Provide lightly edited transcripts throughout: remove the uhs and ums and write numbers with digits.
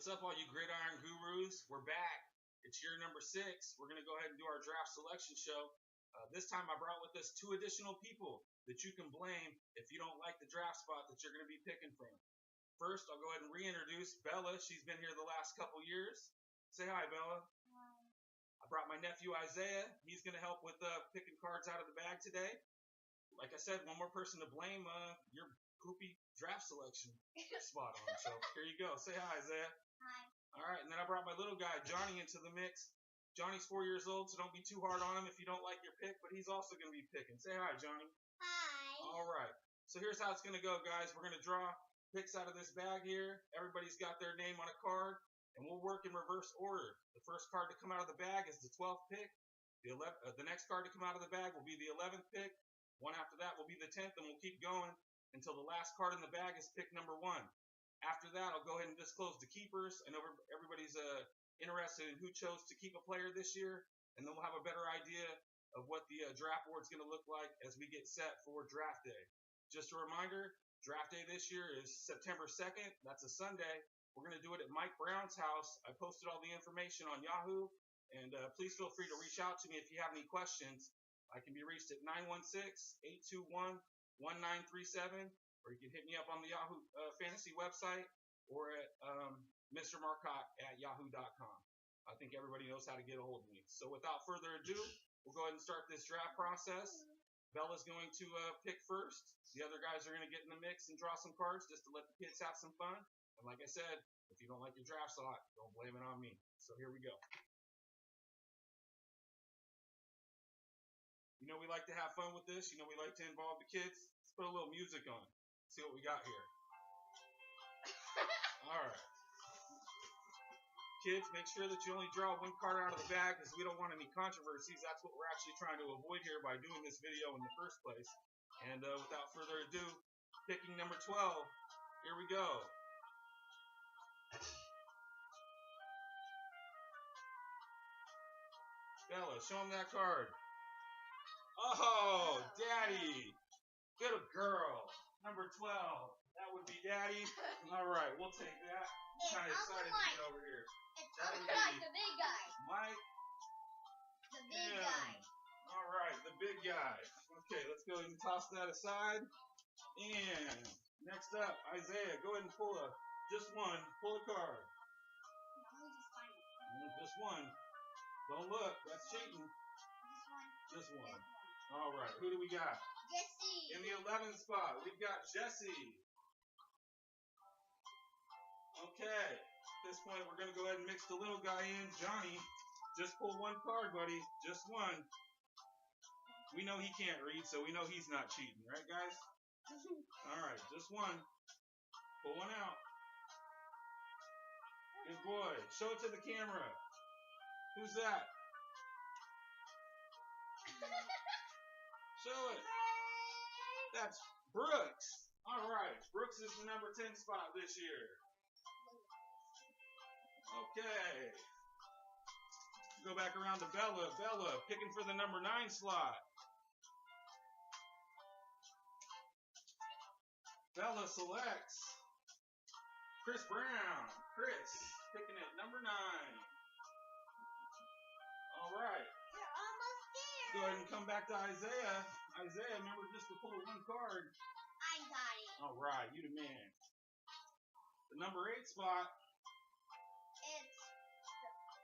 What's up, all you gridiron gurus? We're back. It's year number 6. We're going to go ahead and do our draft selection show. This time I brought with us 2 additional people that you can blame if you don't like the draft spot that you're going to be picking from. First, I'll go ahead and reintroduce Bella. She's been here the last couple years. Say hi, Bella. Hi. I brought my nephew Isaiah. He's going to help with picking cards out of the bag today. Like I said, one more person to blame your poopy draft selection spot on. So here you go. Say hi, Isaiah. Hi. All right, and then I brought my little guy, Johnny, into the mix. Johnny's 4 years old, so don't be too hard on him if you don't like your pick, but he's also going to be picking. Say hi, Johnny. Hi. All right, so here's how it's going to go, guys. We're going to draw picks out of this bag here. Everybody's got their name on a card, and we'll work in reverse order. The first card to come out of the bag is the 12th pick. The next card to come out of the bag will be the 11th pick. One after that will be the 10th, and we'll keep going until the last card in the bag is pick number 1. After that, I'll go ahead and disclose the keepers. I know everybody's interested in who chose to keep a player this year, and then we'll have a better idea of what the draft board is going to look like as we get set for draft day. Just a reminder, draft day this year is September 2nd. That's a Sunday. We're going to do it at Mike Brown's house. I posted all the information on Yahoo, and please feel free to reach out to me if you have any questions. I can be reached at 916-821-1937. Or you can hit me up on the Yahoo Fantasy website or at mrmarcotte@yahoo.com. I think everybody knows how to get a hold of me. So without further ado, we'll go ahead and start this draft process. Bella's going to pick first. The other guys are going to get in the mix and draw some cards just to let the kids have some fun. And like I said, if you don't like your draft slot, don't blame it on me. So here we go. You know we like to have fun with this. You know we like to involve the kids. Let's put a little music on. See what we got here. All right. Kids, make sure that you only draw one card out of the bag because we don't want any controversies. That's what we're actually trying to avoid here by doing this video in the first place. And without further ado, picking number 12. Here we go. Bella, show him that card. Oh, Daddy. Good girl. Number 12. That would be Daddy. All right, we'll take that. I'm kind of excited to get over here. It's Uncle Mike, the big guy. Mike. The big guy. All right, the big guy. Okay, let's go ahead and toss that aside. And next up, Isaiah, go ahead and pull just one. Pull a card. Just one. Don't look. That's cheating. Just one. All right, who do we got? Jesse. In the 11th spot, we've got Jesse. Okay, at this point, we're going to go ahead and mix the little guy in. Johnny, just pull one card, buddy. Just one. We know he can't read, so we know he's not cheating. Right, guys? All right, just one. Pull one out. Good boy. Show it to the camera. Who's that? Show it. That's Brooks. All right. Brooks is the number 10 spot this year. Okay. Go back around to Bella. Bella picking for the number 9 slot. Bella selects Chris Brown. Chris picking at number 9. All right. We're almost there. Go ahead and come back to Isaiah. Isaiah, remember just to pull one card. I got it. All right, you the man. The number 8 spot. It's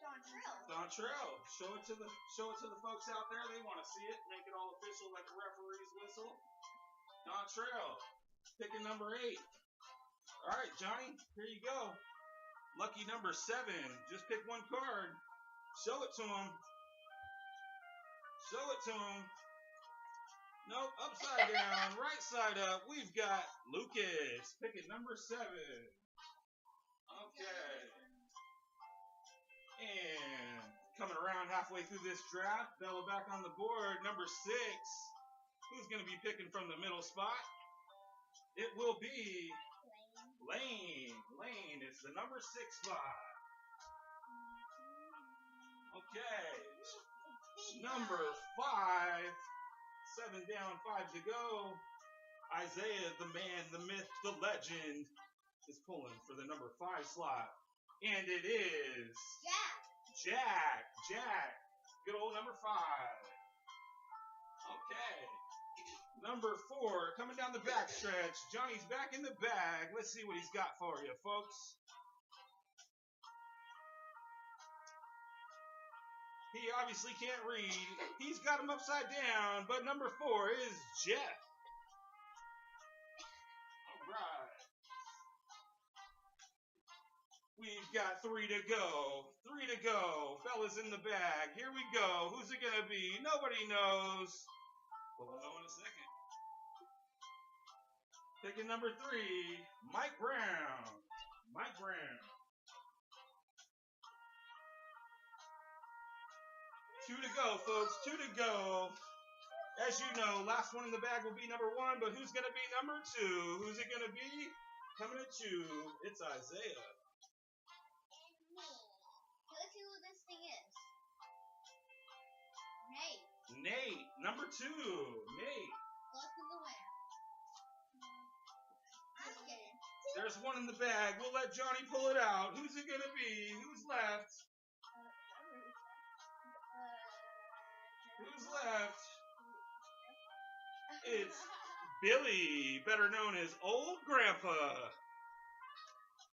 Dontrell. Dontrell. Show it to the folks out there. They want to see it. Make it all official like a referee's whistle. Dontrell. Picking number 8. All right, Johnny. Here you go. Lucky number 7. Just pick one card. Show it to him. Show it to him. Nope, upside down, right side up. We've got Lucas picking number 7. Okay. And coming around halfway through this draft, Bella back on the board. Number 6. Who's going to be picking from the middle spot? It will be Lane. Lane is the number 6 spot. Okay. Number 5. 7 down, 5 to go. Isaiah, the man, the myth, the legend, is pulling for the number 5 slot. And it is Jack. Jack. Good old number 5. Okay. Number 4, coming down the back stretch. Johnny's back in the bag. Let's see what he's got for you, folks. He obviously can't read. He's got him upside down, but number 4 is Jeff. All right. We've got 3 to go. 3 to go. Fellas in the bag. Here we go. Who's it going to be? Nobody knows. Well, we'll know in a second. Picking number 3, Mike Brown. Mike Brown. 2 to go, folks. 2 to go. As you know, last one in the bag will be number 1, but who's going to be number 2? Who's it going to be? Coming at you, it's Isaiah. And me. Let's see who this thing is. Nate. Nate, number 2. Nate. Close to the winner. I'm kidding. There's 1 in the bag. We'll let Johnny pull it out. Who's it going to be? Who's left? Who's left? It's Billy, better known as Old Grandpa.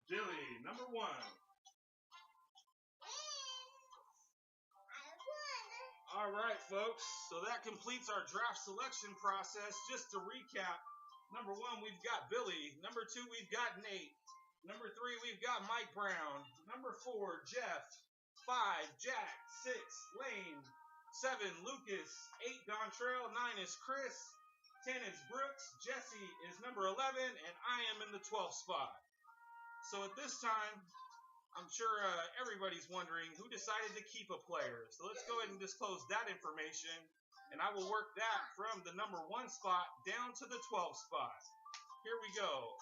Billy, number 1. All right, folks. So that completes our draft selection process. Just to recap, number 1, we've got Billy. Number 2, we've got Nate. Number 3, we've got Mike Brown. Number 4, Jeff. 5, Jack. 6, Lane. 7, Lucas. 8, Dontrell. 9 is Chris. 10 is Brooks. Jesse is number 11, and I am in the 12th spot. So at this time, I'm sure everybody's wondering who decided to keep a player. So let's go ahead and disclose that information, and I will work that from the number 1 spot down to the 12th spot. Here we go.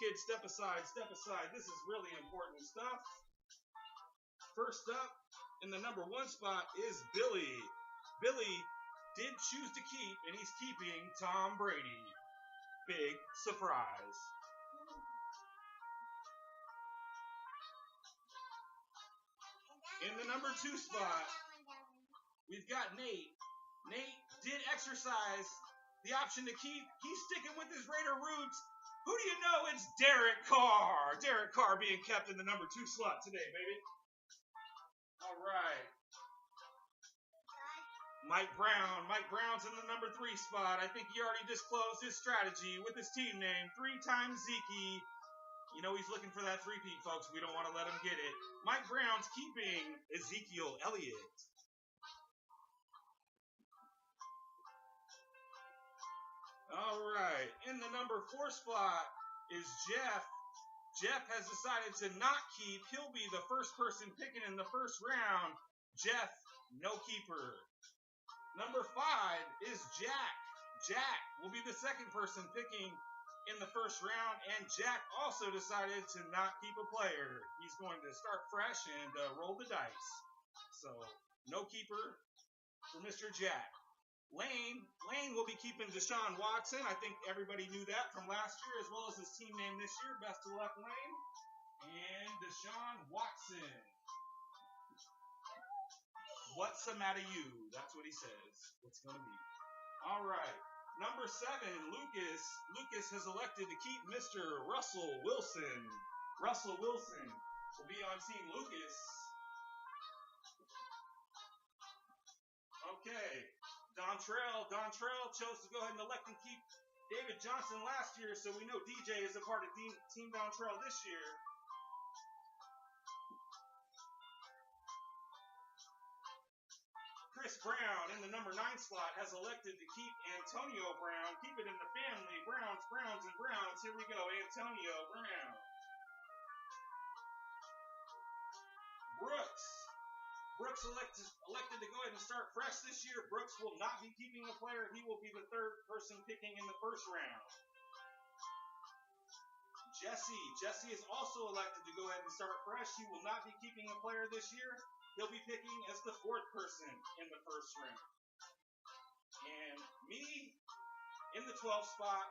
Kids, step aside, step aside. This is really important stuff. First up, in the number 1 spot is Billy. Billy did choose to keep, and he's keeping Tom Brady. Big surprise. In the number 2 spot, we've got Nate. Nate did exercise the option to keep. He's sticking with his Raider roots. Who do you know? It's Derek Carr. Derek Carr being kept in the number 2 slot today, baby. All right. Mike Brown. Mike Brown's in the number 3 spot. I think he already disclosed his strategy with his team name. 3 times Zeke. You know he's looking for that 3-peat, folks. We don't want to let him get it. Mike Brown's keeping Ezekiel Elliott. All right. In the number 4 spot is Jeff. Jeff has decided to not keep. He'll be the first person picking in the first round. Jeff, no keeper. Number 5 is Jack. Jack will be the second person picking in the first round, and Jack also decided to not keep a player. He's going to start fresh and roll the dice. So, no keeper for Mr. Jack. Lane will be keeping Deshaun Watson. I think everybody knew that from last year, as well as his team name this year. Best of luck, Lane. And Deshaun Watson. What's the matter you? That's what he says. What's going to be? All right. Number 7, Lucas. Lucas has elected to keep Mr. Russell Wilson. Russell Wilson will be on Team Lucas. Okay. Dontrell chose to go ahead and elect and keep David Johnson last year, so we know DJ is a part of Team Dontrell this year. Chris Brown in the number 9 slot has elected to keep Antonio Brown. Keep it in the family. Browns, and Browns. Here we go. Antonio Brown. Brooks elected to go ahead and start fresh this year. Brooks will not be keeping a player. He will be the third person picking in the first round. Jesse is also elected to go ahead and start fresh. He will not be keeping a player this year. He'll be picking as the fourth person in the first round. And me, in the 12th spot,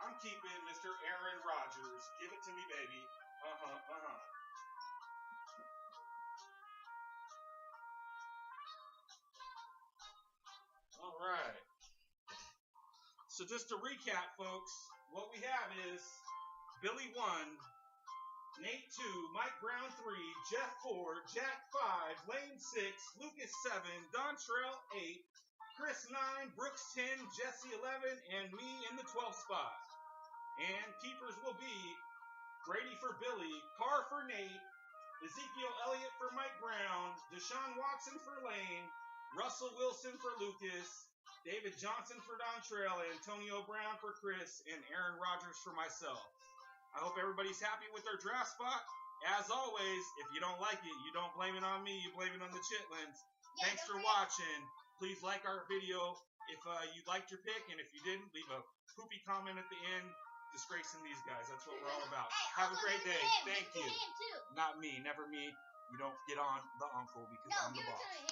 I'm keeping Mr. Aaron Rodgers. Give it to me, baby. So just to recap, folks, what we have is Billy 1, Nate 2, Mike Brown 3, Jeff 4, Jack 5, Lane 6, Lucas 7, Dontrell 8, Chris 9, Brooks 10, Jesse 11, and me in the 12th spot. And keepers will be Brady for Billy, Carr for Nate, Ezekiel Elliott for Mike Brown, Deshaun Watson for Lane, Russell Wilson for Lucas, David Johnson for Dontrell, Antonio Brown for Chris, and Aaron Rodgers for myself. I hope everybody's happy with their draft spot. As always, if you don't like it, you don't blame it on me, you blame it on the chitlins. Yeah, Thanks don't for forget- watching. Please like our video if you liked your pick, and if you didn't, leave a poopy comment at the end disgracing these guys. That's what we're all about. Hey, Have a also great give it day. to him. Thank Give it you. to him, too. Not me, never me. You don't get on the uncle because No, I'm the give it to boss. him.